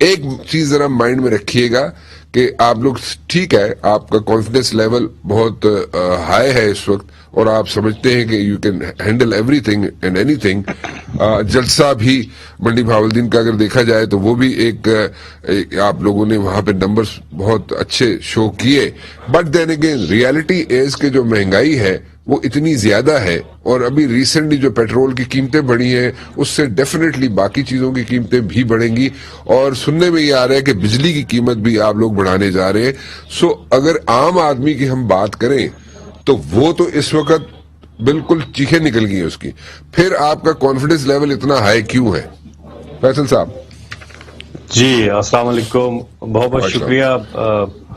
ایک چیز ذرا مائنڈ میں رکھیے گا کہ آپ لوگ ٹھیک ہے، آپ کا کانفیڈنس لیول بہت ہائی ہے اس وقت، اور آپ سمجھتے ہیں کہ you can handle every thing and any thing. جلسہ بھی منڈی بہاولدین کا اگر دیکھا جائے تو وہ بھی ایک آپ لوگوں نے وہاں پہ نمبرز بہت اچھے شو کیے. But then again reality is کہ جو مہنگائی ہے وہ اتنی زیادہ ہے، اور ابھی ریسنٹلی جو پیٹرول کی قیمتیں بڑھی ہیں اس سے ڈیفینیٹلی باقی چیزوں کی قیمتیں بھی بڑھیں گی، اور سننے میں یہ آ رہا ہے کہ بجلی کی قیمت بھی آپ لوگ بڑھانے جا رہے ہیں. سو اگر عام آدمی کی ہم بات کریں تو وہ تو اس وقت بالکل چیخیں نکل گئی اس کی. پھر آپ کا کانفیڈنس لیول اتنا ہائی کیوں ہے؟ فیصل صاحب. جی السلام علیکم، بہت بہت شکریہ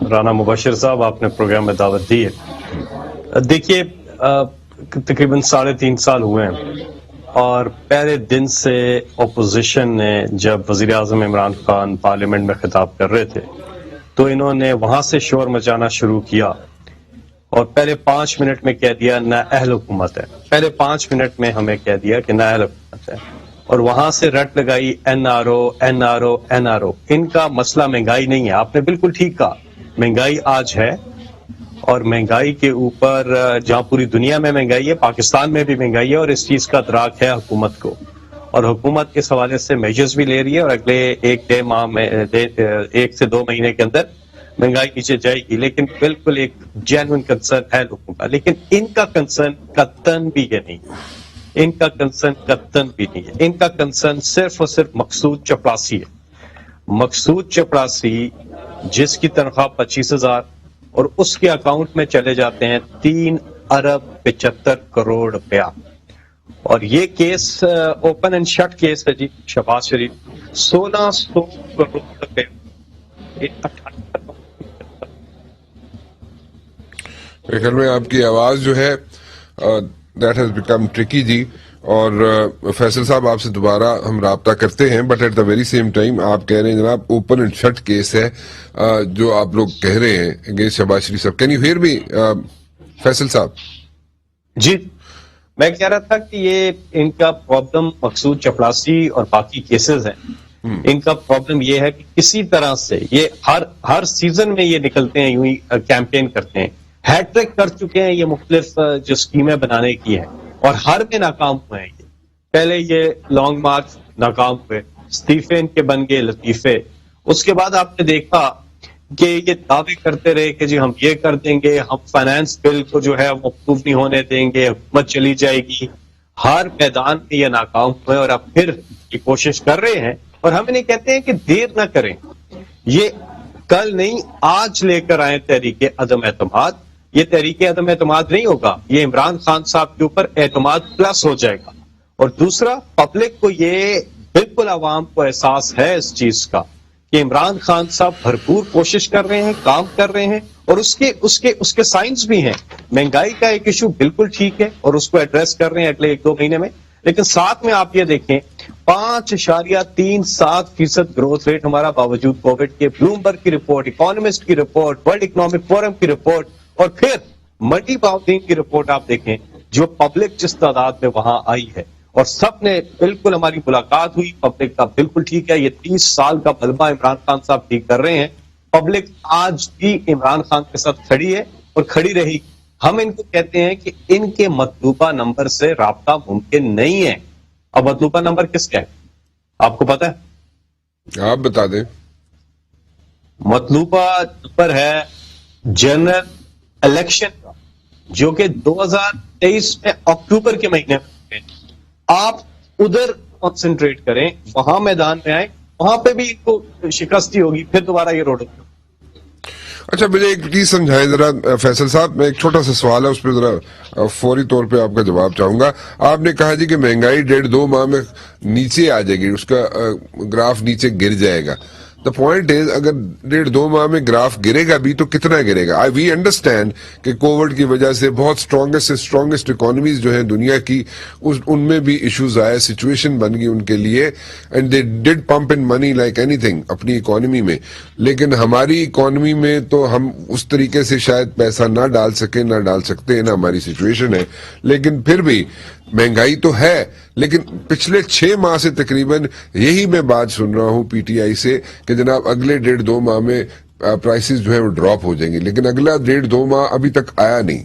رانا مبشر صاحب، آپ نے پروگرام میں دعوت دی ہے. دیکھیے تقریباً 3.5 سال ہوئے ہیں، اور پہلے دن سے اپوزیشن نے جب وزیر اعظم عمران خان پارلیمنٹ میں خطاب کر رہے تھے تو انہوں نے وہاں سے شور مچانا شروع کیا، اور پہلے 5 منٹ میں کہہ دیا نااہل حکومت ہے. پہلے 5 منٹ میں ہمیں کہہ دیا کہ نااہل حکومت ہے، اور وہاں سے رٹ لگائی N R O N R O N R O. ان کا مسئلہ مہنگائی نہیں ہے، آپ نے بالکل ٹھیک کہا. مہنگائی آج ہے، اور مہنگائی کے اوپر جہاں پوری دنیا میں مہنگائی ہے، پاکستان میں بھی مہنگائی ہے، اور اس چیز کا ادراک ہے حکومت کو، اور حکومت اس حوالے سے میجرز بھی لے رہی ہے، اور اگلے 1 سے 2 مہینے کے اندر مہنگائی نیچے جائے گی. لیکن بالکل ایک جینوئن کنسرن ہے لوگوں کا، لیکن ان کا کنسرن قطعاً بھی یہ نہیں ہے. ان کا کنسرن قطعاً بھی نہیں ہے. ان کا کنسرن صرف اور صرف مقصود چپڑاسی ہے. مقصود چپڑاسی جس کی تنخواہ 25,000 اور اس کے اکاؤنٹ میں چلے جاتے ہیں 3.75 ارب روپیہ. اور یہ case open and shut case ہے جی. شہباز شریف 1,600 کروڑ روپے. میرے خیال میں آپ کی آواز جو ہے دیٹ ہیز بیکم ٹرکی جی. اور فیصل صاحب آپ سے دوبارہ ہم رابطہ کرتے ہیں، but at the very same time آپ کہہ رہے ہیں جناب اوپن اینڈ شٹ کیس ہے جو آپ لوگ کہہ رہے ہیں اگینسٹ شہباز شریف صاحب. کین یو ہیئر می فیصل صاحب؟ جی میں کہہ رہا تھا کہ یہ ان کا پرابلم مقصود چپڑاسی اور باقی کیسز ہیں. ان کا پرابلم یہ ہے کہ کسی طرح سے یہ ہر سیزن میں یہ نکلتے ہیں، یوں ہی کیمپین کرتے ہیں. ہیٹ ٹرک کر چکے ہیں یہ مختلف جو اسکیمیں بنانے کی ہیں، اور ہر میں ناکام ہوئے ہیں. یہ پہلے یہ لانگ مارچ ناکام ہوئے، استعفے ان کے بن گئے لطیفے. اس کے بعد آپ نے دیکھا کہ یہ دعوے کرتے رہے کہ جی ہم یہ کر دیں گے، ہم فائنانس بل کو جو ہے وہ اپروو نہیں ہونے دیں گے، حکومت چلی جائے گی. ہر میدان میں یہ ناکام ہوئے، اور اب پھر یہ کوشش کر رہے ہیں. اور ہم انہیں کہتے ہیں کہ دیر نہ کریں، یہ کل نہیں آج لے کر آئیں تحریک عدم اعتماد. یہ تحریک عدم اعتماد نہیں ہوگا، یہ عمران خان صاحب کے اوپر اعتماد پلس ہو جائے گا. اور دوسرا، پبلک کو یہ بالکل عوام کو احساس ہے اس چیز کا کہ عمران خان صاحب بھرپور کوشش کر رہے ہیں، کام کر رہے ہیں، اور اس کے سائنس بھی ہیں. مہنگائی کا ایک ایشو بالکل ٹھیک ہے، اور اس کو ایڈریس کر رہے ہیں اگلے 1-2 مہینے میں. لیکن ساتھ میں آپ یہ دیکھیں 5.37% گروتھ ریٹ ہمارا باوجود کووڈ کے. بلومبرگ کی رپورٹ، اکانومسٹ کی رپورٹ، ورلڈ اکنامک فورم کی رپورٹ، اور پھر منڈی بہاولدین کی رپورٹ آپ دیکھیں جو پبلک جس تعداد میں وہاں آئی ہے. اور سب نے بالکل، ہماری ملاقات ہوئی، پبلک کا بالکل ٹھیک ہے. یہ 30 سال کا ملبہ عمران خان صاحب ٹھیک کر رہے ہیں. پبلک آج بھی عمران خان کے ساتھ کھڑی ہے اور کھڑی رہی. ہم ان کو کہتے ہیں کہ ان کے مطلوبہ نمبر سے رابطہ ممکن نہیں ہے. اب مطلوبہ نمبر کس کا ہے آپ کو پتا ہے؟ آپ بتا دیں. مطلوبہ نمبر ہے جنرل الیکشن کا، جو کہ 2023 میں اکتوبر کے مہینے میں. آپ ادھر کنسنٹریٹ کریں، وہاں میدان میں آئیں، وہاں پہ بھی ان کو شکستی ہوگی، پھر دوبارہ یہ روڈ ہوگی. اچھا مجھے ایک چیز سمجھائیں ذرا فیصل صاحب. میں ایک چھوٹا سا سوال ہے، اس پہ ذرا فوری طور پہ آپ کا جواب چاہوں گا. آپ نے کہا جی کہ مہنگائی 1.5-2 ماہ میں نیچے آ جائے گی، اس کا گراف نیچے گر جائے گا. دا پوائنٹ از اگر 1.5-2 ماہ میں گراف گرے گا بھی تو کتنا گرے گا؟ وی انڈرسٹینڈ کہ کووڈ کی وجہ سے بہت اسٹرانگسٹ اکانومیز جو ہیں دنیا کی، ان میں بھی ایشوز آئے، سچویشن بن گئی ان کے لیے، and they did pump in money like anything اپنی اکانومی میں. لیکن ہماری اکانومی میں تو ہم اس طریقے سے شاید پیسہ نہ ڈال سکتے ہیں، نہ ہماری سچویشن ہے. لیکن پھر بھی مہنگائی تو ہے، لیکن پچھلے 6 ماہ سے تقریباً یہی میں بات سن رہا ہوں پی ٹی آئی سے کہ جناب اگلے 1.5-2 ماہ میں پرائسز جو ہے وہ ڈراپ ہو جائیں گے، لیکن اگلا 1.5-2 ماہ ابھی تک آیا نہیں۔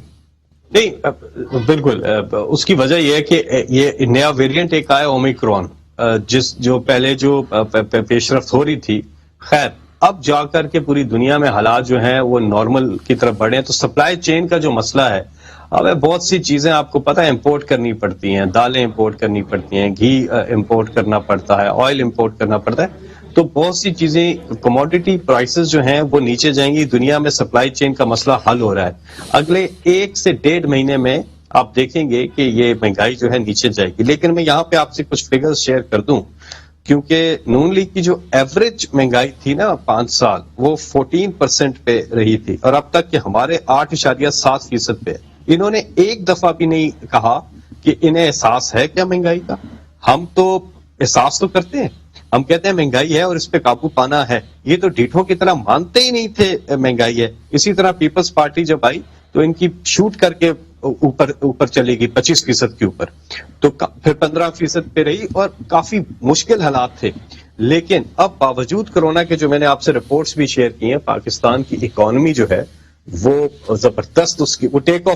نہیں بالکل، اس کی وجہ یہ ہے کہ یہ نیا ویریئنٹ ایک آیا اومیکرون، جو پہلے جو پیش رفت ہو رہی تھی، خیر اب جا کر کے پوری دنیا میں حالات جو ہیں وہ نارمل کی طرف بڑھے ہیں، تو سپلائی چین کا جو مسئلہ ہے، اب بہت سی چیزیں آپ کو پتہ ہے امپورٹ کرنی پڑتی ہیں، دالیں امپورٹ کرنی پڑتی ہیں، گھی امپورٹ کرنا پڑتا ہے، آئل امپورٹ کرنا پڑتا ہے، تو بہت سی چیزیں کموڈٹی پرائسز جو ہیں وہ نیچے جائیں گی، دنیا میں سپلائی چین کا مسئلہ حل ہو رہا ہے۔ اگلے 1 سے 1.5 مہینے میں آپ دیکھیں گے کہ یہ مہنگائی جو ہے نیچے جائے گی۔ لیکن میں یہاں پہ آپ سے کچھ فگرز شیئر کر دوں، کیونکہ نون لیگ کی جو ایوریج مہنگائی تھی نا 5 سال، وہ 14% پہ رہی تھی، اور اب تک کہ ہمارے 8.7% پہ۔ انہوں نے ایک دفعہ بھی نہیں کہا کہ انہیں احساس ہے کیا مہنگائی کا۔ ہم تو احساس تو کرتے ہیں، ہم کہتے ہیں مہنگائی ہے اور اس پہ قابو پانا ہے، یہ تو ڈیٹھوں کی طرح مانتے ہی نہیں تھے مہنگائی ہے۔ اسی طرح پیپلز پارٹی جب آئی تو ان کی شوٹ کر کے اوپر چلے گی 25% کے اوپر، تو پھر 15% پہ رہی اور کافی مشکل حالات تھے۔ لیکن اب باوجود کرونا کے، جو میں نے آپ سے رپورٹس بھی شیئر کی ہیں، پاکستان کی اکانومی جو ہے وہ زبردست، اس کی وہ ٹیک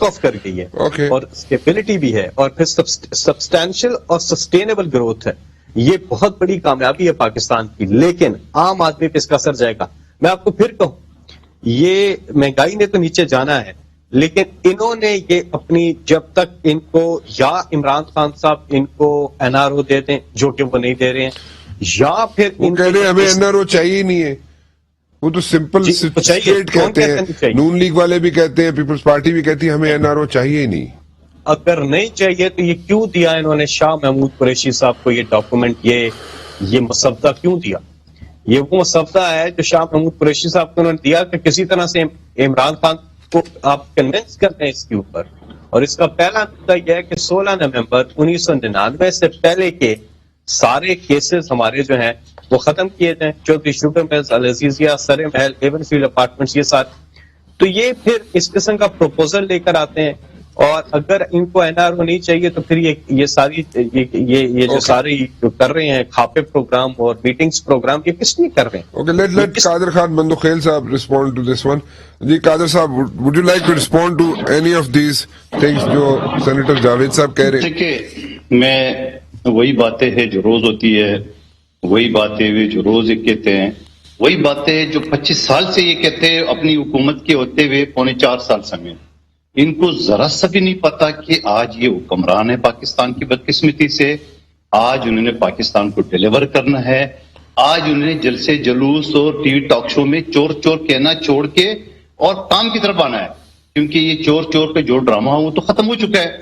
آف کر گئی ہے، اور اسٹیبلٹی بھی ہے، اور پھر سبسٹینشل اور سسٹینیبل گروتھ ہے۔ یہ بہت بڑی کامیابی ہے پاکستان کی، لیکن عام آدمی پہ اس کا اثر جائے گا۔ میں آپ کو پھر کہوں، یہ مہنگائی نے تو نیچے جانا ہے، لیکن انہوں نے یہ اپنی، جب تک ان کو یا عمران خان صاحب ان کو این آر او دے دیں، جو کہ وہ نہیں دے رہے ہیں، یا پھر وہ کہہ رہے ہیں ہمیں این آر او چاہیے ہی نہیں ہے، وہ تو سمپل اسٹریٹ کہتے ہیں، نون لیگ والے بھی کہتے ہیں، پیپلز پارٹی بھی کہتی ہے ہمیں این آر او چاہیے ہی نہیں۔ اگر نہیں چاہیے تو یہ کیوں دیا انہوں نے شاہ محمود قریشی صاحب کو یہ ڈاکومنٹ، یہ مسودہ کیوں دیا؟ یہ وہ مسودہ ہے جو شاہ محمود قریشی صاحب کو انہوں نے دیا کہ کسی طرح سے عمران خان کو آپ کنونس کرتے ہیں اس کے اوپر۔ اور اس کا پہلا نقطہ یہ ہے کہ 16 نومبر 1999 سے پہلے کے سارے کیسز ہمارے جو ہیں وہ ختم کیے جائیں، چودھری شوگر ملز، العزیزیہ، سرے محل، ایون فیلڈ اپارٹمنٹس، یہ سارے۔ تو یہ پھر اس قسم کا پروپوزل لے کر آتے ہیں، اور اگر ان کو این آر او نہیں چاہیے تو پھر یہ ساری یہ جو سارے جو کر رہے ہیں کھاپے پروگرام اور میٹنگز پروگرام، یہ کس لیے کر رہے ہیں؟ اوکے، لیٹ قادر خان بندوخیل صاحب ریسپونڈ ٹو دس ون۔ جی قادر صاحب، would you like to respond to any of these things جو سینیٹر جاوید صاحب کہہ رہے ہیں؟ دیکھیے، میں وہی باتیں ہیں جو روز ہوتی ہے، وہی باتیں جو روز کہتے ہیں، وہی باتیں جو 25 سال سے یہ کہتے ہیں اپنی حکومت کے ہوتے ہوئے 3.25 سال سمیت۔ ان کو ذرا سا بھی نہیں پتا کہ آج یہ حکمران ہے پاکستان کی بدقسمتی سے، آج انہوں نے پاکستان کو ڈیلیور کرنا ہے، آج انہوں نے جلسے جلوس اور ٹی وی ٹاک شو میں چور چور کہنا چھوڑ کے اور کام کی طرف آنا ہے، کیونکہ یہ چور چور پہ جو ڈرامہ وہ تو ختم ہو چکا ہے۔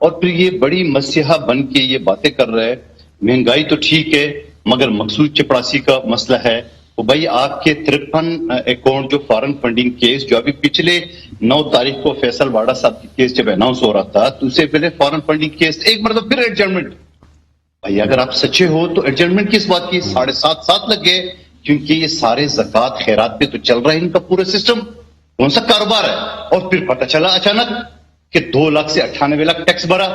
اور پھر یہ بڑی مسیحا بن کے یہ باتیں کر رہے ہیں، مہنگائی تو ٹھیک ہے مگر مقصود چپڑاسی کا مسئلہ ہے۔ تو بھائی آپ کے 53 اکاؤنٹ جو فارن فنڈنگ کیس جو ابھی پچھلے 9 تاریخ کو فیصل واڑا صاحب کی کیس جب اناؤنس ہو رہا تھا تو اس سے پہلے فارن فنڈنگ کیس ایک مرتبہ پھر ایڈجرمنٹ۔ بھائی اگر آپ سچے ہو تو ایڈجرمنٹ کس بات کی؟ 7.5 لگ گئے، کیونکہ یہ سارے زکوٰۃ خیرات پہ تو چل رہا ہے ان کا پورا سسٹم، کون سا کاروبار ہے؟ اور پھر پتہ چلا اچانک کہ 2 لاکھ سے 98 لاکھ ٹیکس بھرا۔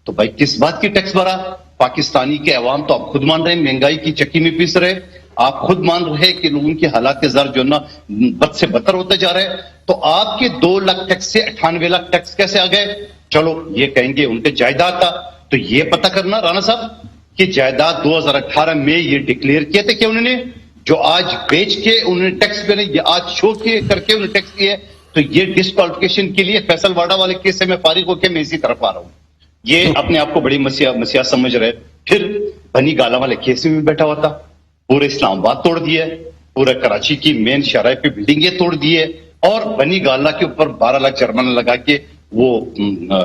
تو بھائی کس بات کی ٹیکس بھرا؟ پاکستانی کے عوام تو آپ خود مان رہے ہیں مہنگائی کی چکی میں پیس رہے، آپ خود مان رہے کہ لوگوں کے حالات کے زر جو نا بد سے بدتر ہوتے جا رہے ہیں، تو آپ کے 2 لاکھ ٹیکس سے 98 لاکھ ٹیکس کیسے آ گئے؟ چلو یہ کہیں گے ان کے جائیداد تھا، تو یہ پتہ کرنا رانا صاحب کہ جائیداد 2018 میں یہ ڈکلیئر کیے تھے کہ انہوں نے جو آج بیچ کے انہوں نے ٹیکس پہ نہیں، یہ آج شو کے کر کے انہوں نے ٹیکس کیے، تو یہ ڈسکوالیفیکیشن کے لیے فیصل واڑا والے کیس سے میں فارغ ہو کے میں اسی طرف آ رہا ہوں۔ یہ اپنے آپ کو بڑی مسیحا سمجھ رہے، پھر بنی گالا والے کیس میں بھی بیٹھا ہوا تھا، پورے اسلام آباد توڑ دیا، پورے کراچی کی مین شاہراہ پہ بلڈنگیں توڑ دیے، اور بنی گالا کے اوپر 12 لاکھ جرمانہ لگا کے وہ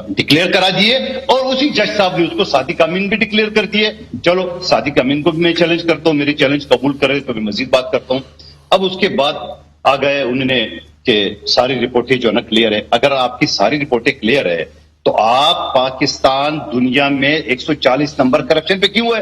ڈکلیئر کرا دیے، اور اسی جج صاحب نے اس کو صادق امین بھی ڈکلیئر کر دیے۔ چلو صادق امین کو بھی میں چیلنج کرتا ہوں، میری چیلنج قبول کرے تو میں مزید بات کرتا ہوں۔ اب اس کے بعد آ گئے انہوں نے کہ ساری رپورٹیں جو ہے نا کلیئر ہے۔ اگر آپ کی ساری رپورٹیں کلیئر ہے تو آپ پاکستان دنیا میں 140 نمبر کرپشن پہ کیوں ہے؟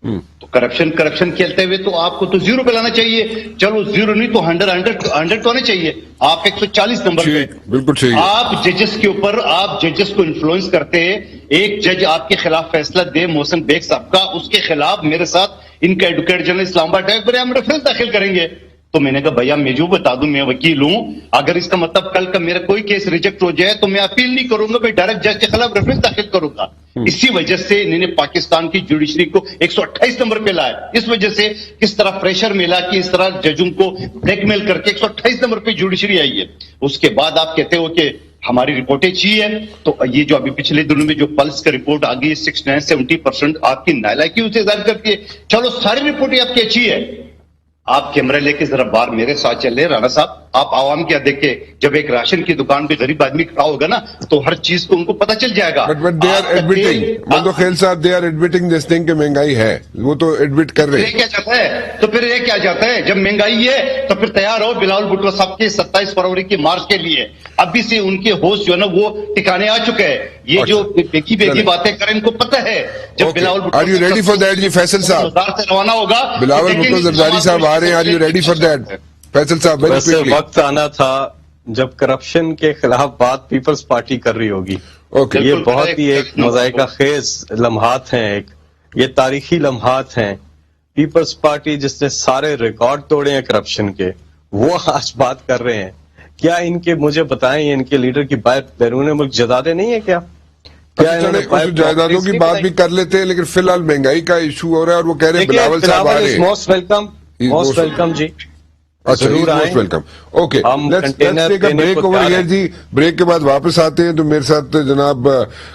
تو کرپشن کھیلتے ہوئے تو آپ کو تو 0 پہ لانا چاہیے. چلو 0 نہیں تو 100 تو ہونے چاہیے. آپ 140 نمبر پہ. بالکل ٹھیک. آپ ججز کے اوپر آپ ججز کو انفلوئنس کرتے ہیں. ایک جج آپ کے خلاف فیصلہ دے محسن بیگ صاحب کا, اس کے خلاف میرے ساتھ ان کا ایڈوکیٹ جنرل اسلام آباد ٹیگ پر ہم ریفرنس داخل کریں گے. تو میں نے کہا بھیا میں جو بتا دوں میں وکیل ہوں, اگر اس کا مطلب کل کا میرا کوئی کیس ریجیکٹ ہو جائے تو میں اپیل نہیں کروں گا, میں ڈائریکٹ جج کے خلاف ریفرنس داخل کروں گا. اسی وجہ سے انہوں نے پاکستان کی جوڈیشری کو 128 نمبر پہ لایا. اس وجہ سے کس طرح پریشر ملا کہ اس طرح ججوں کو بلیک میل کر کے 128 نمبر پہ جوڈیشری آئی ہے. اس کے بعد آپ کہتے ہو کہ ہماری رپورٹیں اچھی ہے, تو یہ جو ابھی پچھلے دنوں میں جو پلس کا رپورٹ آ گئی 69-70% آپ کی نالائکی اسے ظاہر کرتی ہے. چلو ساری رپورٹیں آپ کی اچھی ہے. آپ کیمرہ لے کے ذرا باہر میرے ساتھ چلے رانا صاحب, آپ عوام کیا دیکھیں, جب ایک راشن کی دکان پہ غریب آدمی کھڑا ہوگا نا تو ہر چیز کو ان کو پتہ چل جائے گا. But they are admitting, Mandokhel صاحب they are admitting this thing کہ مہنگائی ہے, وہ تو ایڈمٹ کر رہے ہیں. کیا چاہتا ہے تو پھر یہ کیا چاہتا ہے, جب مہنگائی ہے تو پھر تیار ہو بلاول بھٹو صاحب کے 27 فروری کی مارچ کے لیے. ابھی سے ان کے ہوش جو ہے نا وہ ٹھکانے آ چکے ہیں. یہ جو بیکی باتیں کریں ان کو پتہ ہے. جب Bilawal Bhutto are you ready for that جی فیصل صاحب؟ سے روانہ ہوگا بلاول بھٹو زرداری صاحب آ رہے ہیں, are you ready for that Faisal صاحب؟ ویسے وقت آنا تھا جب کرپشن کے خلاف بات پیپلز پارٹی کر رہی ہوگی. یہ بہت ہی ایک مذائقہ خیز لمحات ہیں, یہ تاریخی لمحات ہیں. پیپلز پارٹی جس نے سارے ریکارڈ توڑے ہیں کرپشن کے, وہ آج بات کر رہے ہیں. کیا ان کے, مجھے بتائیں, ان کے لیڈر کی بیرون ملک جائیدادیں نہیں ہیں کیا؟ جائیدادوں کی بات بھی کر لیتے ہیں, لیکن فی الحال مہنگائی کا ایشو ہو رہا ہے اور وہ کہہ رہے ہیں بلاول صاحب آ رہے ہیں. موسٹ ویلکم جی, ضرور آئیں. Welcome. Okay, let's take a break over here جی. بریک کے بعد واپس آتے ہیں. تو میرے ساتھ جناب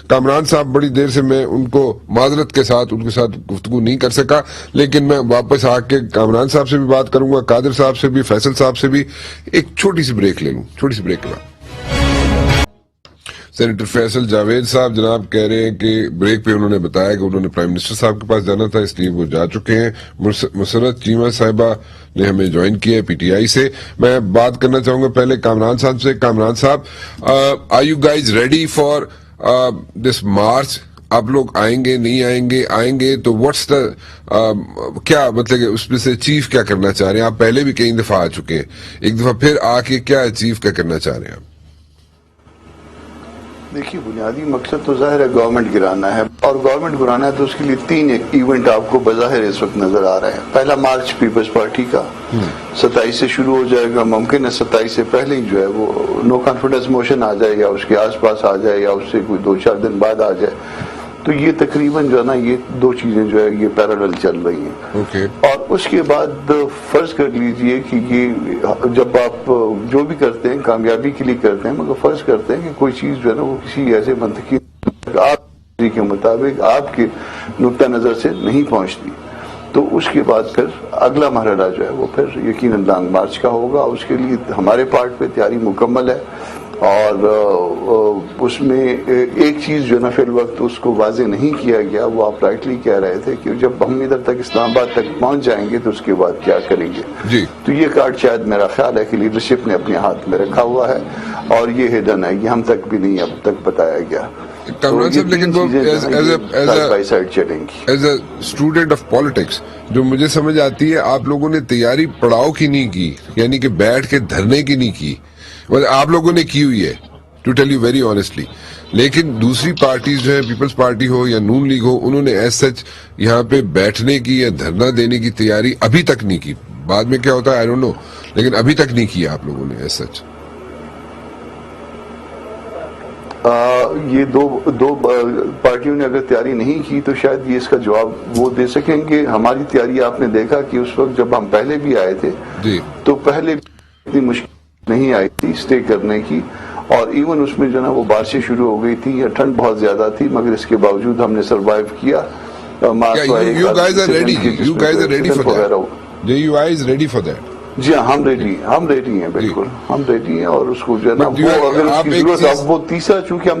کامران صاحب, بڑی دیر سے میں ان کو معذرت کے ساتھ ان کے ساتھ گفتگو نہیں کر سکا, لیکن میں واپس آ کے کامران صاحب سے بھی بات کروں گا, قادر صاحب سے بھی, فیصل صاحب سے بھی. ایک چھوٹی سی بریک لے لوں, چھوٹی سی بریک کے بعد. سینیٹر فیصل جاوید صاحب جناب کہہ رہے ہیں کہ بریک پہ انہوں نے بتایا کہ انہوں نے پرائم منسٹر صاحب کے پاس جانا تھا, اس لیے وہ جا چکے ہیں. مسرت چیمہ صاحبہ نے ہمیں جوائن کیا ہے پی ٹی آئی سے. میں بات کرنا چاہوں گا پہلے کامران صاحب سے. کامران صاحب, are you guys ready for this March? آپ لوگ آئیں گے, نہیں آئیں گے؟ آئیں گے تو واٹس دا, کیا مطلب کہ اس میں سے اچیو کیا کرنا چاہ رہے ہیں آپ؟ پہلے بھی کئی دفعہ آ چکے ہیں, ایک دفعہ پھر آ کے کیا اچیو کیا کرنا چاہ رہے ہیں آپ؟ دیکھیے, بنیادی مقصد تو ظاہر ہے گورنمنٹ گرانا ہے, اور گورنمنٹ گرانا ہے تو اس کے لیے 3 ایونٹ آپ کو بظاہر اس وقت نظر آ رہے ہیں. پہلا مارچ پیپلز پارٹی کا 27 سے شروع ہو جائے گا. ممکن ہے 27 سے پہلے ہی جو ہے وہ نو کانفیڈنس موشن آ جائے, یا اس کے آس پاس آ جائے, یا اس سے کوئی 2-4 دن بعد آ جائے. تو یہ تقریباً جو ہے نا یہ 2 چیزیں جو ہے یہ پیرالل چل رہی ہیں. اور اس کے بعد فرض کر لیجئے کہ یہ جب آپ جو بھی کرتے ہیں کامیابی کے لیے کرتے ہیں, مگر فرض کرتے ہیں کہ کوئی چیز جو ہے نا وہ کسی ایسے منطقی آپ کے مطابق آپ کے نقطہ نظر سے نہیں پہنچتی, تو اس کے بعد پھر اگلا مرحلہ جو ہے وہ پھر یقیناً لانگ مارچ کا ہوگا. اس کے لیے ہمارے پارٹ پہ تیاری مکمل ہے, اور اس میں ایک چیز جو نا فی الوقت اس کو واضح نہیں کیا گیا, وہ آپ رائٹلی کہہ رہے تھے کہ جب ہم ادھر تک اسلام آباد تک پہنچ جائیں گے تو اس کے بعد کیا کریں گے جی. تو یہ کارڈ شاید میرا خیال ہے کہ لیڈرشپ نے اپنے ہاٹ میں رکھا ہوا ہے, اور یہ ہڈن ہے, یہ ہم تک بھی نہیں اب تک بتایا گیا. کامران صاحب, لیکن وہ as a student of politics جو مجھے سمجھ آتی ہے, آپ لوگوں نے تیاری پڑاؤ کی نہیں کی, یعنی کہ بیٹھ کے دھرنے کی نہیں کی. آپ لوگوں نے کی ہوئی ہے, to tell you very honestly, لیکن دوسری پارٹیز جو ہے, پیپلز پارٹی ہو یا نون لیگ ہو, انہوں نے ایز سچ یہاں پہ بیٹھنے کی یا دھرنا دینے کی تیاری ابھی تک نہیں کی. بعد میں کیا ہوتا ہے آئی ڈونٹ نو, لیکن ابھی تک نہیں کی آپ لوگوں نے ایز سچ. یہ دو پارٹیوں نے اگر تیاری نہیں کی تو شاید یہ اس کا جواب وہ دے سکیں گے. ہماری تیاری آپ نے دیکھا کہ اس وقت جب ہم پہلے بھی آئے تھے تو پہلے اتنی مشکل نہیں آئی تھی اسٹے کرنے کی, اور ایون اس میں جو نا وہ بارشیں شروع ہو گئی تھی یا ٹھنڈ بہت زیادہ تھی, مگر اس کے باوجود ہم نے سروائیو کیا. You guys are ready. You guys are ready for that. JUI is ready for that. جی ہاں, ہم ریڈی ہیں, بالکل ہم ریڈی ہیں. اور اس کو جو ہے نا وہ اگر اس کی ضرورت, اب وہ تیسرا چونکہ ہم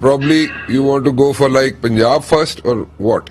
probably you want to go for like Punjab first or what?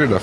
enough.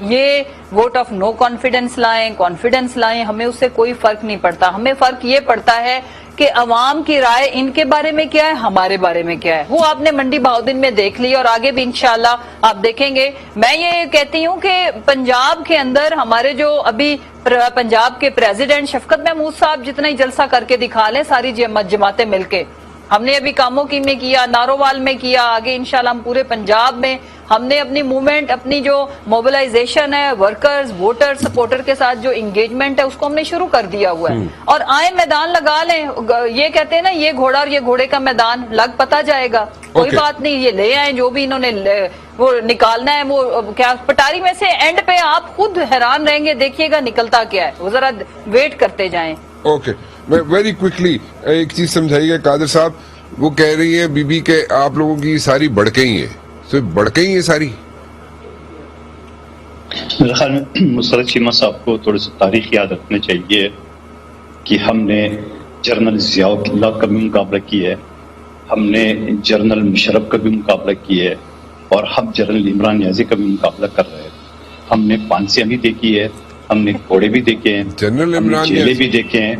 یہ ووٹ آف نو کانفیڈنس لائیں، کانفیڈنس لائیں، ہمیں اس سے کوئی فرق نہیں پڑتا. ہمیں فرق یہ پڑتا ہے کہ عوام کی رائے ان کے بارے میں کیا ہے، ہمارے بارے میں کیا ہے. وہ آپ نے منڈی بہودن میں دیکھ لی اور آگے بھی انشاءاللہ آپ دیکھیں گے. میں یہ کہتی ہوں کہ پنجاب کے اندر ہمارے جو ابھی پنجاب کے پریزیڈنٹ شفقت محمود صاحب جتنا ہی جلسہ کر کے دکھا لیں ساری جماعتیں مل کے، ہم نے ابھی کاموں کی میں کیا، نارووال میں کیا، آگے انشاءاللہ ہم پورے پنجاب میں ہم نے اپنی موومنٹ، اپنی جو موبلائزیشن ہے ورکرز ووٹر سپورٹر کے ساتھ جو انگیجمنٹ ہے اس کو ہم نے شروع کر دیا ہوا ہے. اور آئیں میدان لگا لیں، یہ کہتے ہیں نا یہ گھوڑا اور یہ گھوڑے کا میدان لگ پتا جائے گا. کوئی بات نہیں، یہ لے آئیں جو بھی انہوں نے وہ نکالنا ہے. وہ کیا پٹاری میں سے اینڈ پہ آپ خود حیران رہیں گے، دیکھیے گا نکلتا کیا ہے. وہ ذرا ویٹ کرتے جائیں. اوکے، میں ویری کوئکلی ایک چیز سمجھائیے قادر صاحب. وہ کہہ رہی ہے بی بی کہ آپ لوگوں کی ساری بڑکیں ہی ہیں، صرف بڑکیں ہی ہیں ساری. میرے خیال میں مسرت چیمہ صاحب کو تھوڑی سی تاریخ یاد رکھنا چاہیے کہ ہم نے جنرل ضیاء اللہ کا بھی مقابلہ کیا ہے، ہم نے جنرل مشرف کا بھی مقابلہ کیا ہے، اور ہم جنرل عمران نیازی کا بھی مقابلہ کر رہے ہیں. ہم نے پانسیاں بھی دیکھی ہے، ہم نے گھوڑے بھی دیکھے ہیں، جنرل ہم نے عمران جیلے نیازی بھی دیکھے ہیں،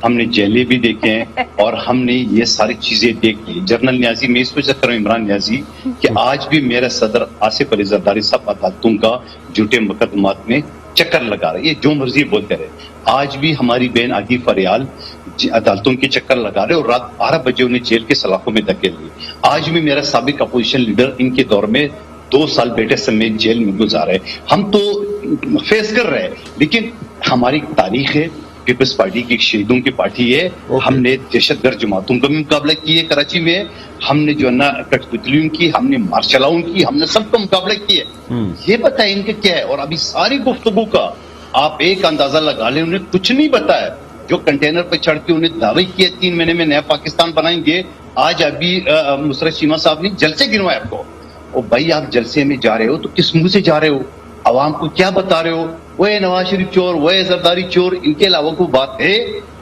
ہم نے جیلے بھی دیکھے ہیں، اور ہم نے یہ ساری چیزیں دیکھ لی. جنرل نیازی میں اس وجہ کر رہا ہوں عمران نیازی کہ آج بھی میرا صدر آصف علی زرداری صاحب عدالتوں کا جھوٹے مقدمات میں چکر لگا رہے، یہ جو مرضی بولتے رہے. آج بھی ہماری بہن عاطف فریال عدالتوں کے چکر لگا رہے اور رات 12 بجے انہیں جیل کے سلاخوں میں دھکیل دی. آج بھی میرا سابق اپوزیشن لیڈر ان کے دور میں 2 سال بیٹے سمیت جیل میں گزارے. ہم تو فیس کر رہے ہیں، لیکن ہماری تاریخ ہے، پیپلز پارٹی کی شہیدوں کی پارٹی ہے. ہم نے دہشت گرد جماعتوں کا بھی مقابلہ کیے کراچی میں، ہم نے جو ہے نا کٹ پتلیوں کی، ہم نے مارشلاؤں کی، ہم نے سب کا مقابلہ کیا. یہ بتائیں ان کے کیا ہے. اور ابھی ساری گفتگو کا آپ ایک اندازہ لگا لیں، انہیں کچھ نہیں بتایا. جو کنٹینر پہ چڑھ کے انہیں دعوی کیا 3 مہینے میں نیا پاکستان بنائیں گے، آج ابھی مسرت چیمہ صاحب نے جلسے گنوائے آپ کو. اور بھائی آپ جلسے میں جا رہے ہو تو کس منہ سے جا رہے ہو؟ عوام کو کیا بتا رہے ہو؟ وہ نواز شریف چور، وہ زرداری چور، ان کے علاوہ کوئی بات ہے؟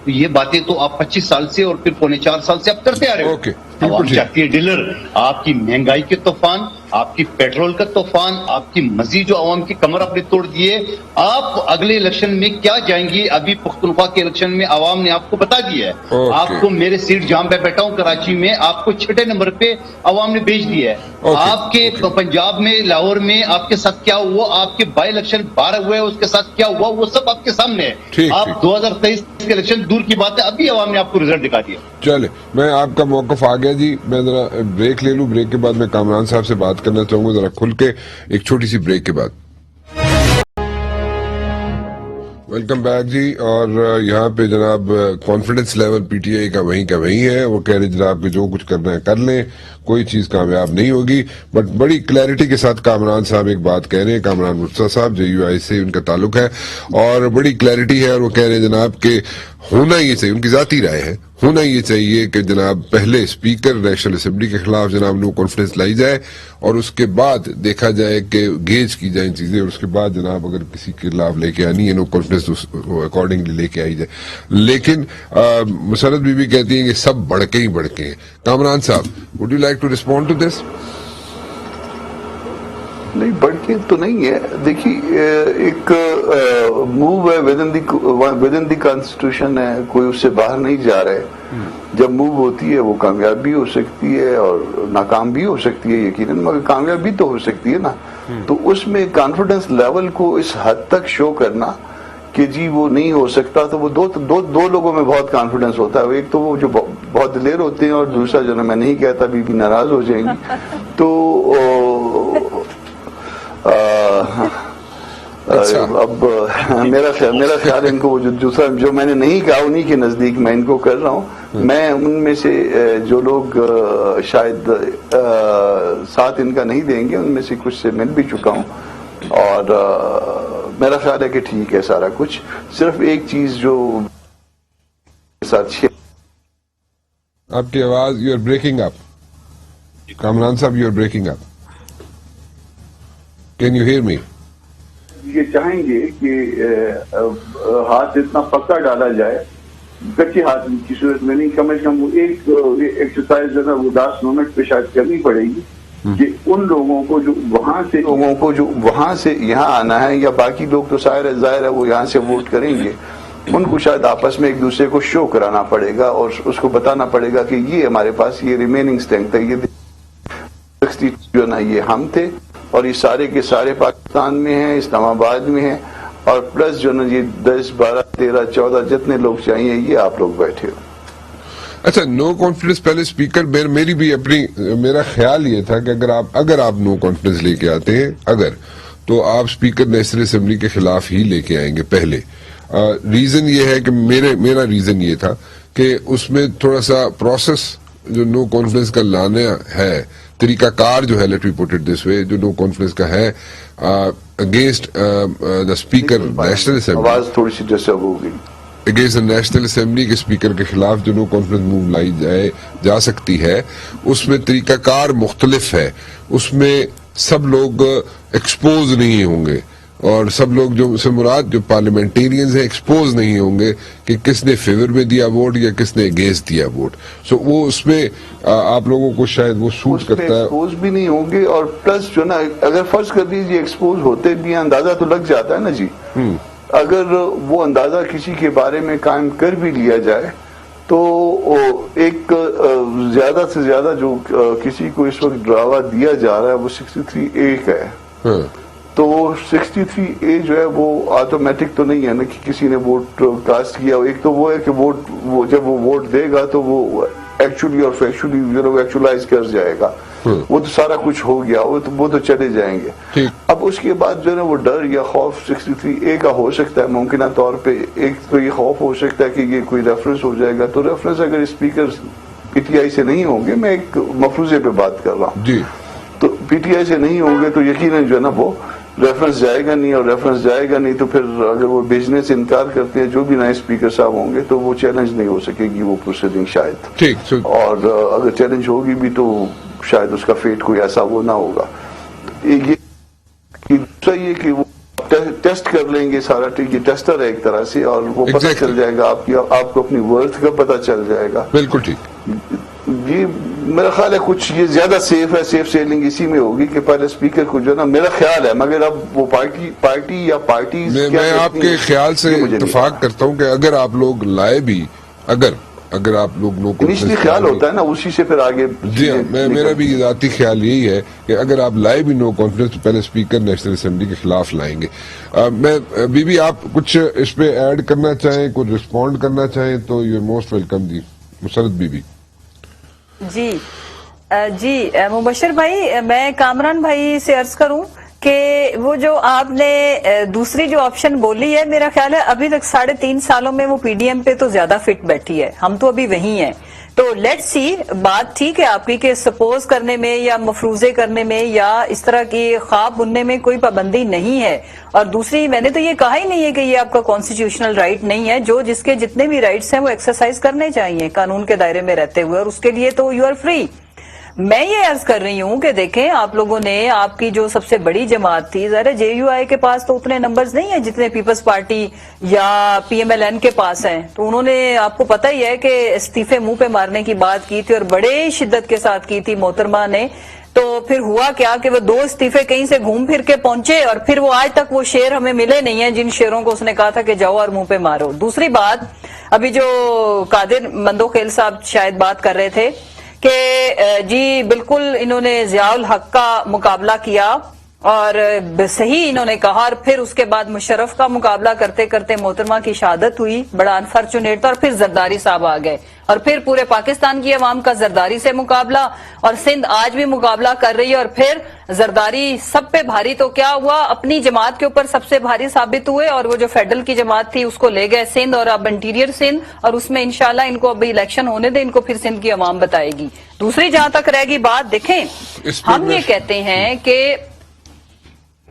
تو یہ باتیں تو آپ 25 سال سے اور پھر 4.25 سال سے آپ کرتے آ رہے ہو. عوام چاہتی ہے ڈیلر. آپ کی مہنگائی کے طوفان، آپ کی پیٹرول کا طوفان، آپ کی مزید جو عوام کی کمر آپ نے توڑ دیے. آپ اگلے الیکشن میں کیا جائیں گی؟ ابھی پختونخوا کے الیکشن میں عوام نے آپ کو بتا دیا ہے. آپ کو میرے سیٹ جہاں پہ بیٹھا ہوں کراچی میں، آپ کو 6 نمبر پہ عوام نے بھیج دیا ہے. آپ کے پنجاب میں لاہور میں آپ کے ساتھ کیا ہوا، آپ کے بائی الیکشن 12 ہوئے اس کے ساتھ کیا ہوا، وہ سب آپ کے سامنے ہے. آپ 2023 کے الیکشن دور کی بات ہے، ابھی عوام نے آپ کو رزلٹ دکھا دیا. چلے میں آپ کا موقف آ گیا جی. میں ذرا بریک لے لوں، بریک کے بعد میں کامران صاحب سے بات کرنا چاہوں گا ذرا کھل کے، ایک چھوٹی سی بریک کے بعد. ویلکم بیک جی. اور یہاں پہ جناب کانفیڈنس لیول پی ٹی آئی کا وہیں ہے. وہ کہہ رہے جناب کہ جو کچھ کرنا ہے کر لیں، کوئی چیز کامیاب نہیں ہوگی. بٹ بڑی کلیئرٹی کے ساتھ کامران صاحب ایک بات کہہ رہے ہیں. کامران مرتضیٰ صاحب جے یو آئی سے ان کا تعلق ہے اور بڑی کلیئرٹی ہے. اور وہ کہہ رہے ہیں جناب کہ ہونا یہ چاہیے، ان کی ذاتی رائے ہے، ہونا یہ چاہیے کہ جناب پہلے اسپیکر نیشنل اسمبلی کے خلاف جناب نو کانفیڈنس لائی جائے اور اس کے بعد دیکھا جائے کہ گیج کی جائیں چیزیں، اور اس کے بعد جناب اگر کسی کے خلاف لے کے آنی ہے نو کانفیڈنس اکارڈنگلی لے کے آئی جائے. لیکن مسرت بی بی کہتی ہیں کہ سب بڑکے ہی بڑکے ہیں. کامران صاحب would you like to respond to this? نہیں، بڑھ کے تو نہیں ہے. دیکھیے ایک موو ہے ود ان دی کانسٹیٹیوشن ہے، کوئی اس سے باہر نہیں جا رہے. جب موو ہوتی ہے وہ کامیاب بھی ہو سکتی ہے اور ناکام بھی ہو سکتی ہے یقیناً، مگر کامیاب بھی تو ہو سکتی ہے نا. تو اس میں کانفیڈنس لیول کو اس حد تک شو کرنا کہ جی وہ نہیں ہو سکتا، تو وہ دو لوگوں میں بہت کانفیڈنس ہوتا ہے. ایک تو وہ جو بہت دلیر ہوتے ہیں، اور دوسرا جو میں نہیں کہتا بی بی ناراض ہو جائیں گی. تو اب میرا خیال ان کو وہ جو دوسرا جو میں نے نہیں کہا انہی کے نزدیک میں ان کو کر رہا ہوں. میں ان میں سے جو لوگ شاید ساتھ ان کا نہیں دیں گے ان میں سے کچھ سے مل بھی چکا ہوں، اور میرا خیال ہے کہ ٹھیک ہے سارا کچھ. صرف ایک چیز جو ساتھ آپ کی آواز you are breaking up. Kamran صاحب you are breaking up. Can you hear me? یہ چاہیں گے کہ ہاتھ اتنا پکا ڈالا جائے، کچے ہاتھ کی صورت میں نہیں، کم از کم وہ ایک ایکسرسائز جو ہے وہ 10 منٹ پہ شاید کرنی پڑے گی کہ ان لوگوں کو جو وہاں سے یہاں آنا ہے، یا باقی لوگ تو ظاہر ہے وہ یہاں سے ووٹ کریں گے، ان کو شاید آپس میں ایک دوسرے کو شو کرانا پڑے گا اور اس کو بتانا پڑے گا کہ یہ ہمارے پاس یہ ریمیننگ اسٹرینتھ ہے، یہ 60 جو نا یہ ہم تھے، اور یہ سارے کے سارے پاکستان میں ہیں، اسلام آباد میں ہیں، اور پلس جو نا یہ 10 12 13 14 جتنے لوگ چاہیے یہ آپ لوگ بیٹھے ہو۔ اچھا، نو کانفیڈنس پہلے اسپیکر میری بھی میرا خیال یہ تھا کہ اگر آپ نو کانفیڈنس لے کے آتے ہیں تو آپ اسپیکر نیشنل اسمبلی کے خلاف ہی لے کے آئیں گے پہلے۔ ریزن یہ ہے کہ میرا ریزن یہ تھا کہ اس میں تھوڑا سا پروسیس جو نو کانفیڈنس کا لانا ہے، طریقہ کار جو ہے، let me put it this وے، جو نو کانفیڈنس کا ہے against the speaker national assembly, آواز تھوڑی سی ڈسٹرب ہو گئی، اگینسٹ نیشنل اسمبلی کے اسپیکر کے خلاف جو نو کانفیڈنس موو لائی جا سکتی ہے، اس میں طریقہ کار مختلف ہے، اس میں سب لوگ ایکسپوز نہیں ہوں گے، اور سب لوگ جو سے مراد جو پارلیمنٹیرینز ہیں ایکسپوز نہیں ہوں گے کہ کس نے فیور میں دیا ووٹ یا کس نے اگینسٹ دیا ووٹ، سو وہ اس میں آپ لوگوں کو شاید وہ سوٹ کرتا ہے، ایکسپوز بھی نہیں ہوں گے، اور پلس جو نا اگر فرض کر دیجیے ایکسپوز ہوتے بھی اندازہ تو لگ جاتا ہے نا جی، اگر وہ اندازہ کسی کے بارے میں قائم کر بھی لیا جائے تو ایک زیادہ سے زیادہ جو کسی کو اس وقت ڈراوا دیا جا رہا ہے وہ 63A کا ہے، تو 63A جو ہے وہ آٹومیٹک تو نہیں ہے نا کہ کسی نے ووٹ کاسٹ کیا، ایک تو وہ ہے کہ جب وہ ووٹ دے گا تو وہ ایکچولی اور فیکچولی ایکچولائز کر جائے گا، وہ تو سارا کچھ ہو گیا، وہ تو چلے جائیں گے۔ اب اس کے بعد جو ہے نا وہ ڈر یا خوف 63A کا ہو سکتا ہے ممکنہ طور پہ، ایک تو یہ خوف ہو سکتا ہے کہ یہ کوئی ریفرنس ہو جائے گا، تو ریفرنس اگر اسپیکر PTI سے نہیں ہوں گے، میں ایک مفروضے پہ بات کر رہا ہوں، تو PTI سے نہیں ہوں گے تو یقیناً جو ہے نا وہ ریفرنس جائے گا نہیں، اور ریفرنس جائے گا نہیں تو پھر اگر وہ بھیجنے سے انکار کرتے ہیں جو بھی نئے اسپیکر صاحب ہوں گے تو وہ چیلنج نہیں ہو سکے گی وہ پروسیڈنگ شاید، اور اگر چیلنج ہوگی بھی تو شاید اس کا فیٹ کوئی ایسا وہ نہ ہوگا۔ یہ دوسرا یہ کہ وہ ٹیسٹ کر لیں گے سارا، ٹھیک ہے، ٹیسٹر ہے ایک طرح سے، اور وہ پتہ چل جائے گا آپ کو اپنی ورتھ کا پتہ چل جائے گا۔ بالکل ٹھیک، یہ میرا خیال ہے کچھ یہ زیادہ سیف ہے، سیف سیلنگ اسی میں ہوگی کہ پہلے اسپیکر کو جو نا، میرا خیال ہے، مگر اب وہ پارٹی یا پارٹیز، میں آپ کے خیال سے اتفاق کرتا ہوں کہ اگر آپ لوگ لائے بھی، اگر آپ لوگ نو انیشلی خیال ہوتا ہے نا، اسی سے پھر آگے، جی ہاں، میرا بھی ذاتی خیال یہی ہے کہ اگر آپ لائے بھی نو کانفیڈنس تو پہلے اسپیکر نیشنل اسمبلی کے خلاف لائیں گے۔ میں بی آپ کچھ اس پہ ایڈ کرنا چاہیں، کچھ رسپونڈ کرنا چاہیں تو یو موسٹ ویلکم جی، مسرت بی بی۔ جی مبشر بھائی، میں کامران بھائی سے عرض کروں کہ وہ جو آپ نے دوسری جو آپشن بولی ہے، میرا خیال ہے ابھی تک 3.5 سالوں میں وہ PDM پہ تو زیادہ فٹ بیٹھی ہے، ہم تو ابھی وہی ہیں، تو لیٹ سی، بات ٹھیک ہے آپ کی کہ سپوز کرنے میں یا مفروضے کرنے میں یا اس طرح کی خواب بننے میں کوئی پابندی نہیں ہے، اور دوسری میں نے تو یہ کہا ہی نہیں ہے کہ یہ آپ کا کانسٹیٹیوشنل رائٹ نہیں ہے، جس کے جتنے بھی رائٹس ہیں وہ ایکسرسائز کرنے چاہیے قانون کے دائرے میں رہتے ہوئے، اور اس کے لیے تو یو آر فری۔ میں یہ عرض کر رہی ہوں کہ دیکھیں، آپ لوگوں نے، آپ کی جو سب سے بڑی جماعت تھی، ظاہر JUI کے پاس تو اتنے نمبرز نہیں ہیں جتنے پیپلز پارٹی یا PMLN کے پاس ہیں، تو انہوں نے، آپ کو پتہ ہی ہے کہ استعفے منہ پہ مارنے کی بات کی تھی اور بڑے شدت کے ساتھ کی تھی محترمہ نے، تو پھر ہوا کیا کہ وہ 2 استعفے کہیں سے گھوم پھر کے پہنچے، اور پھر وہ آج تک وہ شیر ہمیں ملے نہیں ہیں جن شیروں کو اس نے کہا تھا کہ جاؤ اور منہ پہ مارو۔ دوسری بات، ابھی جو قادر مندوخیل صاحب شاید بات کر رہے تھے کہ جی بالکل انہوں نے ضیاء الحق کا مقابلہ کیا اور صحیح انہوں نے کہا، اور پھر اس کے بعد مشرف کا مقابلہ کرتے کرتے محترمہ کی شہادت ہوئی، بڑا انفارچونیٹ تھا، اور پھر زرداری صاحب آ گئے، اور پھر پورے پاکستان کی عوام کا زرداری سے مقابلہ، اور سندھ آج بھی مقابلہ کر رہی ہے، اور پھر زرداری سب پہ بھاری تو کیا ہوا، اپنی جماعت کے اوپر سب سے بھاری ثابت ہوئے، اور وہ جو فیڈرل کی جماعت تھی اس کو لے گئے سندھ، اور اب انٹیریئر سندھ، اور اس میں انشاءاللہ ان کو ابھی الیکشن ہونے دیں، ان کو پھر سندھ کی عوام بتائے گی۔ دوسری جہاں تک رہ گئی بات، دیکھیں ہم یہ کہتے ہیں کہ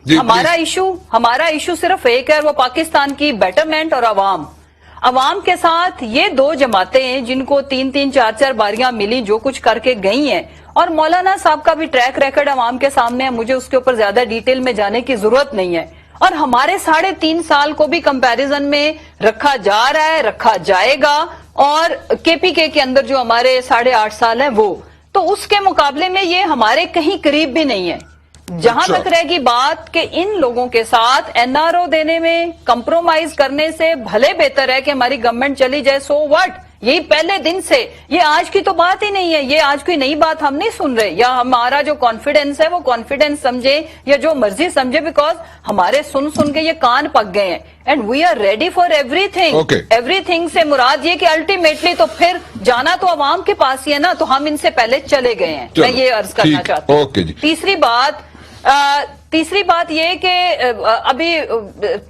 ہمارا ایشو صرف ایک ہے، وہ پاکستان کی بیٹرمنٹ اور عوام کے ساتھ یہ 2 جماعتیں ہیں جن کو 3-3 4-4 باریاں ملی، جو کچھ کر کے گئی ہیں، اور مولانا صاحب کا بھی ٹریک ریکارڈ عوام کے سامنے ہے، مجھے اس کے اوپر زیادہ ڈیٹیل میں جانے کی ضرورت نہیں ہے، اور ہمارے 3.5 سال کو بھی کمپیریزن میں رکھا جا رہا ہے، رکھا جائے گا، اور KPK کے اندر جو ہمارے 8.5 سال ہیں وہ تو اس کے مقابلے میں یہ ہمارے کہیں قریب بھی نہیں ہے. جہاں تک رہے گی بات کہ ان لوگوں کے ساتھ این آر او دینے میں کمپرومائز کرنے سے بھلے بہتر ہے کہ ہماری گورنمنٹ چلی جائے, سو واٹ. یہی پہلے دن سے, یہ آج کی تو بات ہی نہیں ہے, یہ آج کوئی نئی بات ہم نہیں سن رہے, یا ہمارا جو کانفیڈنس ہے وہ کانفیڈنس سمجھے یا جو مرضی سمجھے, بیکاز ہمارے سن کے یہ کان پک گئے ہیں. And we are ready for everything. Everything سے مراد یہ کہ الٹیمیٹلی تو پھر جانا تو عوام کے پاس ہی ہے نا, تو ہم ان سے پہلے چلے گئے ہیں. میں یہ عرض کرنا چاہتی ہوں. تیسری بات یہ کہ ابھی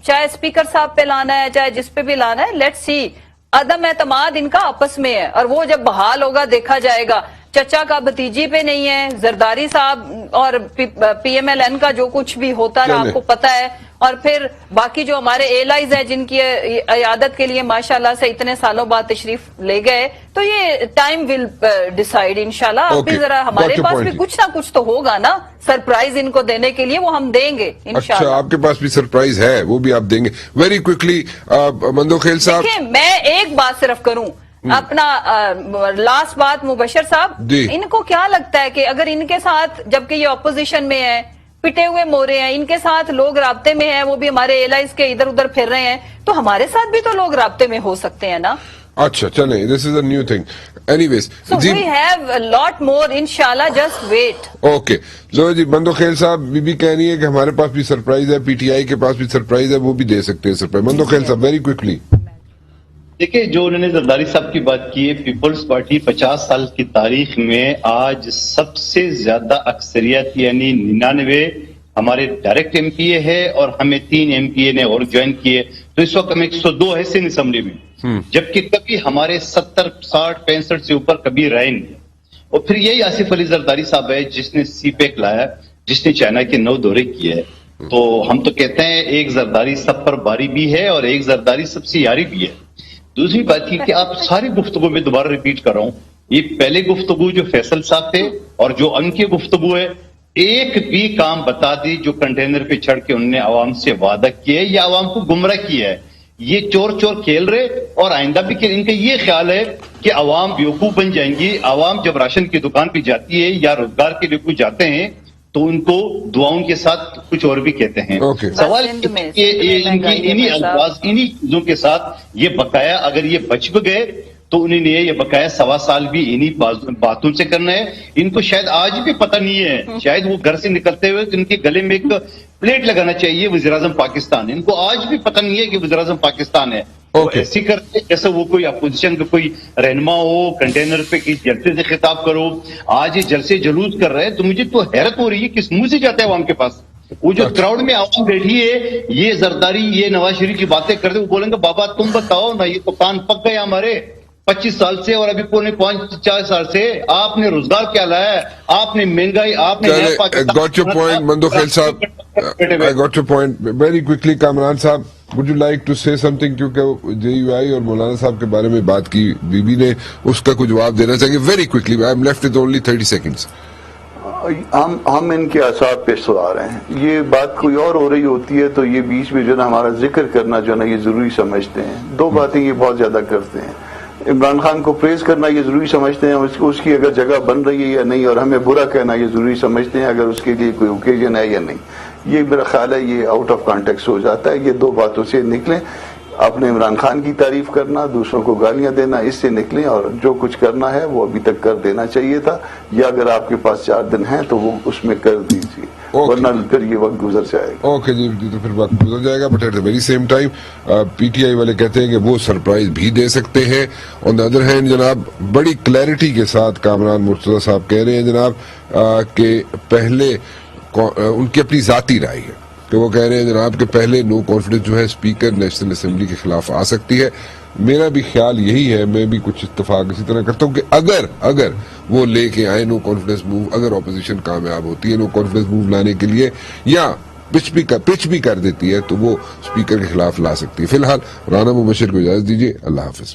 چاہے اسپیکر صاحب پہ لانا ہے چاہے جس پہ بھی لانا ہے, لیٹس سی. عدم اعتماد ان کا آپس میں ہے, اور وہ جب بحال ہوگا دیکھا جائے گا. چچا کا بھتیجی پہ نہیں ہے, زرداری صاحب اور پی ایم ایل این کا جو کچھ بھی ہوتا رہا آپ کو پتا ہے, اور پھر باقی جو ہمارے ایلائز ہیں جن کی عیادت کے لیے ماشاءاللہ سے اتنے سالوں بعد تشریف لے گئے, تو یہ ٹائم ول ڈیسائیڈ انشاءاللہ. آپ بھی ذرا ہمارے پاس بھی کچھ نہ کچھ تو ہوگا نا سرپرائز ان کو دینے کے لیے, وہ ہم دیں گے انشاءاللہ. اچھا, آپ کے پاس بھی سرپرائز ہے, وہ بھی آپ دیں گے. ویری کوئکلی مندوخیل صاحب, دیکھیں میں ایک بات صرف کروں, اپنا لاسٹ بات مبشر صاحب, ان کو کیا لگتا ہے کہ اگر ان کے ساتھ, جبکہ یہ اپوزیشن میں ہے, پٹے ہوئے مورے ہیں, ان کے ساتھ لوگ رابطے میں ہیں, وہ بھی ہمارے ایلائز کے ادھر ادھر پھر رہے ہیں, تو ہمارے ساتھ بھی تو لوگ رابطے میں ہو سکتے ہیں نا. اچھا چلیں, this is a new thing. Anyways we have lot more انشاءاللہ, جسٹ ویٹ. اوکے, لو جی, مندوخیل صاحب بھی کہہ رہی ہے کہ ہمارے پاس بھی سرپرائز ہے, پی ٹی آئی کے پاس بھی سرپرائز ہے, وہ بھی دے سکتے ہیں سرپرائز. مندوخیل صاحب ویری کوئکلی. دیکھیں, جو انہوں نے زرداری صاحب کی بات کی ہے, پیپلز پارٹی 50 سال کی تاریخ میں آج سب سے زیادہ اکثریت یعنی 99 ہمارے ڈائریکٹ ایم پی اے ہے, اور ہمیں 3 ایم پی اے نے اور جوائن کیے, تو اس وقت ہم 102 ہے سندھ اسمبلی میں, جبکہ کبھی ہمارے 70 60 65 سے اوپر کبھی رہے نہیں. اور پھر یہی آصف علی زرداری صاحب ہے جس نے سی پیک لایا, جس نے چائنا کے 9 دورے کیے ہے. تو ہم تو کہتے ہیں ایک زرداری سب پر باری بھی ہے اور ایک زرداری سب سے یاری بھی ہے. دوسری بات یہ کہ آپ ساری گفتگو میں دوبارہ ریپیٹ کر رہا ہوں, یہ پہلے گفتگو جو فیصل صاحب تھے اور جو ان کی گفتگو ہے, ایک بھی کام بتا دی جو کنٹینر پہ چڑھ کے انہوں نے عوام سے وعدہ کیا ہے یا عوام کو گمراہ کیا ہے. یہ چور کھیل رہے, اور آئندہ بھی ان کا یہ خیال ہے کہ عوام بیوقوف بن جائیں گی. عوام جب راشن کی دکان پہ جاتی ہے یا روزگار کے لیے کوئی جاتے ہیں تو ان کو دعاؤں کے ساتھ کچھ اور بھی کہتے ہیں. سوال انہی الفاظ انہی چیزوں کے ساتھ یہ بقایا اگر یہ بچ بھی گئے تو انہوں نے یہ بقایا 1.25 سال بھی انہی باتوں سے کرنا ہے. ان کو شاید آج بھی پتہ نہیں ہے, شاید وہ گھر سے نکلتے ہوئے ان کے گلے میں ایک پلیٹ لگانا چاہیے وزیراعظم پاکستان. ان کو آج بھی پتہ نہیں ہے کہ وزیراعظم پاکستان ہے. ایسی کرتے جیسے وہ کوئی اپوزیشن کا کوئی رہنما ہو, کنٹینر پہ کسی جلسے سے خطاب کرو. آج یہ جلسے جلوس کر رہے ہیں تو مجھے تو حیرت ہو رہی ہے کس منہ سے جاتا ہے عوام کے پاس. وہ جو کراؤڈ میں عوام بیٹھی ہے, یہ زرداری یہ نواز شریف کی باتیں کرتے, وہ بولیں گے بابا تم بتاؤ نا, یہ تو کان پک گئے ہمارے 25 سال سے, اور ابھی پونے 5-4 سال سے آپ نے روزگار کیا لایا ہے, آپ نے مہنگائی, آپ نے got your point, مندوخیل صاحب. I got your point. Very quickly, Kamran صاحب, would you like to say something, کیونکہ جے یو آئی اور مولانا صاحب کے بارے میں بات کی, بی بی نے اس کا کچھ جواب دینا چاہیں گے. Very quickly, I'm left with only 30 seconds. ہم ان کے اعصاب پہ سوا رہے ہیں. یہ بات کوئی اور ہو رہی ہوتی ہے تو یہ بیچ میں جو نا ہمارا ذکر کرنا جو نا یہ ضروری سمجھتے ہیں. 2 باتیں یہ بہت زیادہ کرتے ہیں. عمران خان کو پریز کرنا یہ ضروری سمجھتے ہیں, اس کی اگر جگہ بن رہی ہے یا نہیں, اور ہمیں برا کہنا یہ ضروری سمجھتے ہیں اگر اس کے لیے کوئی اوکیزن ہے یا نہیں. یہ میرا خیال ہے یہ آؤٹ آف کانٹیکسٹ ہو جاتا ہے. یہ 2 باتوں سے نکلیں. اپنے عمران خان کی تعریف کرنا, دوسروں کو گالیاں دینا, اس سے نکلیں, اور جو کچھ کرنا ہے وہ ابھی تک کر دینا چاہیے تھا, یا اگر آپ کے پاس 4 دن ہیں تو وہ اس میں کر دیجیے, ورنہ پھر یہ وقت گزر جائے گا. اوکے جی, تو پھر وقت گزر جائے گا. But at the very same time P T I والے کہتے ہیں کہ وہ سرپرائز بھی دے سکتے ہیں. آن دا ادر ہینڈ جناب بڑی کلیئرٹی کے ساتھ کامران مرتضیٰ صاحب کہہ رہے ہیں جناب کہ پہلے ان کی اپنی ذاتی رائے ہے کہ وہ کہہ رہے ہیں جناب کہ پہلے نو کانفیڈنس جو ہے اسپیکر نیشنل اسمبلی کے خلاف آ سکتی ہے. میرا بھی خیال یہی ہے, میں بھی کچھ اتفاق اسی طرح کرتا ہوں کہ اگر وہ لے کے آئے نو کانفیڈنس موو, اگر اپوزیشن کامیاب ہوتی ہے نو کانفیڈنس موو لانے کے لیے یا پچ بھی کر دیتی ہے تو وہ اسپیکر کے خلاف لا سکتی ہے. فی الحال رانا مبشر کو اجازت دیجیے. اللہ حافظ.